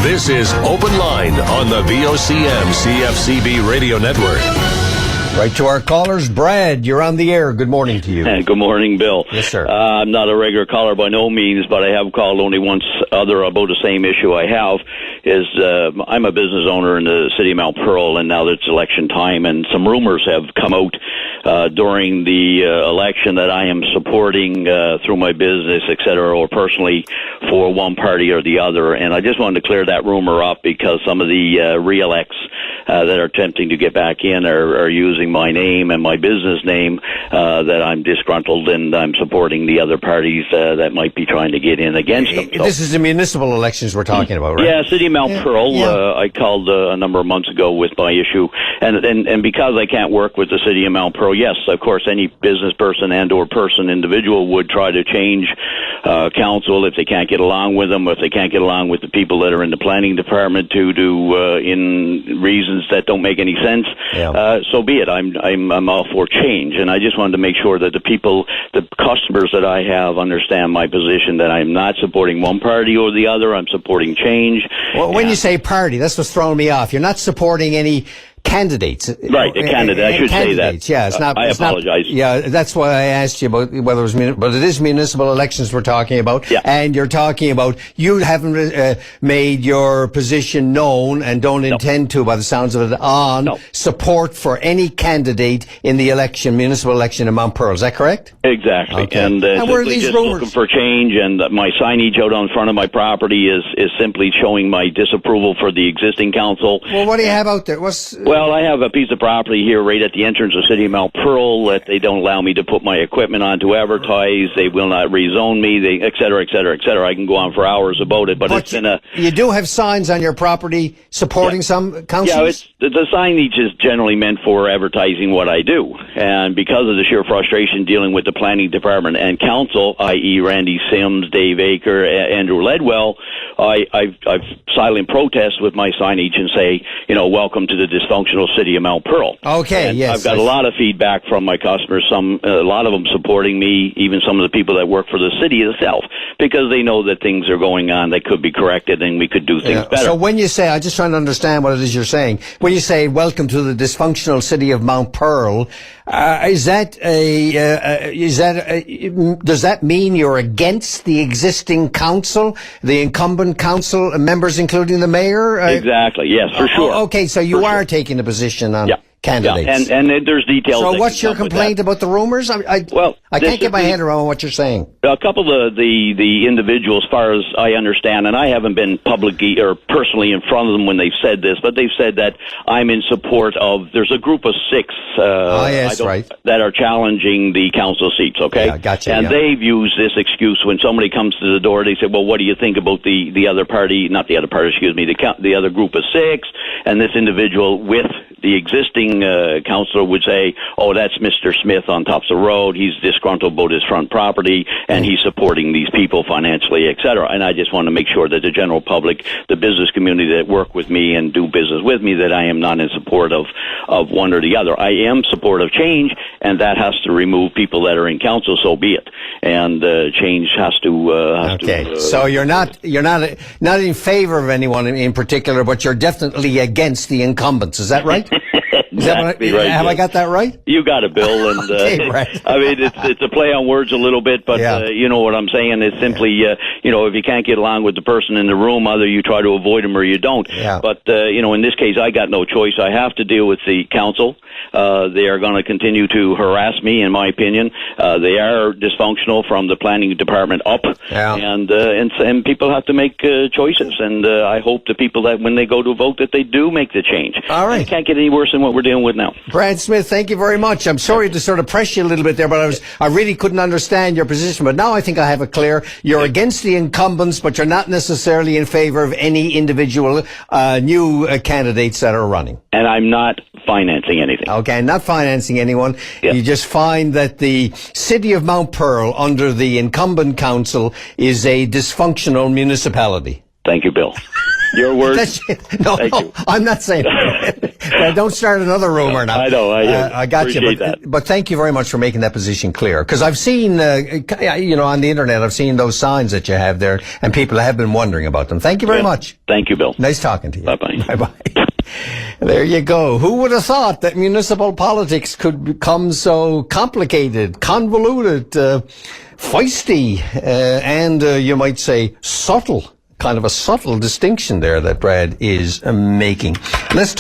This is Open Line on the VOCM CFCB Radio Network. Right to our callers. Brad, you're on the air. Good morning to you. Good morning, Bill. Yes, sir. I'm not a regular caller by no means, but I have called only once other about the same issue I have. I'm a business owner in the city of Mount Pearl, and now it's election time, and some rumors have come out during the election that I am supporting through my business, et cetera, or personally for one party or the other. And I just wanted to clear that rumor up because some of the re-elects that are attempting to get back in are using my name and my business name, that I'm disgruntled and I'm supporting the other parties that might be trying to get in against them. So, this is the municipal elections we're talking about, right? Yeah, City of Mount Pearl. I called a number of months ago with my issue, and because I can't work with the City of Mount Pearl, yes, of course, any business person and or individual would try to change council if they can't get along with them, if they can't get along with the people that are in the planning department to do in reasons that don't make any sense. Yeah. So be it. I'm all for change, and I just wanted to make sure that the customers that I have understand my position, that I'm not supporting one party or the other. I'm supporting change. Well, when you say party, that's what's throwing me off. You're not supporting any candidates. Right, a candidate. I should say that. Yeah, it's not. I apologize. That's why I asked you about whether it was, but it is municipal elections we're talking about. Yeah. And you're talking about you haven't made your position known and don't intend to, by the sounds of it, on support for any candidate in the municipal election in Mount Pearl. Is that correct? Exactly. Okay. And where are these just rumors? Looking for change, and my signage out on front of my property is simply showing my disapproval for the existing council. Well, what do you have out there? Well, I have a piece of property here right at the entrance of City of Mount Pearl that they don't allow me to put my equipment on to advertise. They will not rezone me, et cetera, et cetera, et cetera. I can go on for hours about it, but it's been You do have signs on your property supporting some councils? Yeah, the signage is generally meant for advertising what I do. And because of the sheer frustration dealing with the planning department and council, i.e. Randy Sims, Dave Aker, Andrew Ledwell, I've silent protest with my signage and say, welcome to the dysfunctional City of Mount Pearl. Okay, and yes. I've got a lot of feedback from my customers, a lot of them supporting me, even some of the people that work for the city itself, because they know that things are going on that could be corrected and we could do things better. So when you say, I'm just trying to understand what it is you're saying, when you say welcome to the dysfunctional City of Mount Pearl, does that mean you're against the existing council, the incumbent council members, including the mayor? Exactly, yes, for sure. Okay, so you are taking a position on candidates. Yeah, and there's details. So what's your complaint about the rumors? I can't get my head around what you're saying. A couple of the individuals, as far as I understand, and I haven't been publicly or personally in front of them when they've said this, but they've said that I'm in support of, there's a group of 6 that are challenging the council seats, okay? Yeah, gotcha. And they've used this excuse when somebody comes to the door, they say, well, what do you think about the other party, not the other party, excuse me, the other group of 6, and this individual with the existing councillor would say, oh, that's Mr. Smith on Tops of the Road. He's disgruntled about his front property, and he's supporting these people financially, et cetera. And I just want to make sure that the general public, the business community that work with me and do business with me, that I am not in support of one or the other. I am support of change, and that has to remove people that are in council, so be it. And change has to... So you're not in favor of anyone in particular, but you're definitely against the incumbents. Is that right? Exactly right. Have I got that right? You got it, Bill. And right. I mean, it's a play on words a little bit, but you know what I'm saying. It's simply, if you can't get along with the person in the room, either you try to avoid them or you don't. Yeah. But in this case, I got no choice. I have to deal with the council. They are going to continue to harass me, in my opinion. They are dysfunctional from the planning department up, and people have to make choices. And I hope the people that when they go to vote that they do make the change. All right. It can't get any worse than what we're dealing with now. Brad Smith, thank you very much. I'm sorry to sort of press you a little bit there, but I really couldn't understand your position. But now I think I have it clear. You're against the incumbents, but you're not necessarily in favor of any individual new candidates that are running. And I'm not financing anything. Okay, not financing anyone. Yes. You just find that the city of Mount Pearl, under the incumbent council, is a dysfunctional municipality. Thank you, Bill. Your words. No, I'm not saying Well, don't start another rumor now. I know. I got you. But thank you very much for making that position clear. Because I've seen, on the internet, I've seen those signs that you have there, and people have been wondering about them. Thank you very much. Thank you, Bill. Nice talking to you. Bye-bye. Bye-bye. There you go. Who would have thought that municipal politics could become so complicated, convoluted, feisty, and you might say subtle? Kind of a subtle distinction there that Brad is making. Let's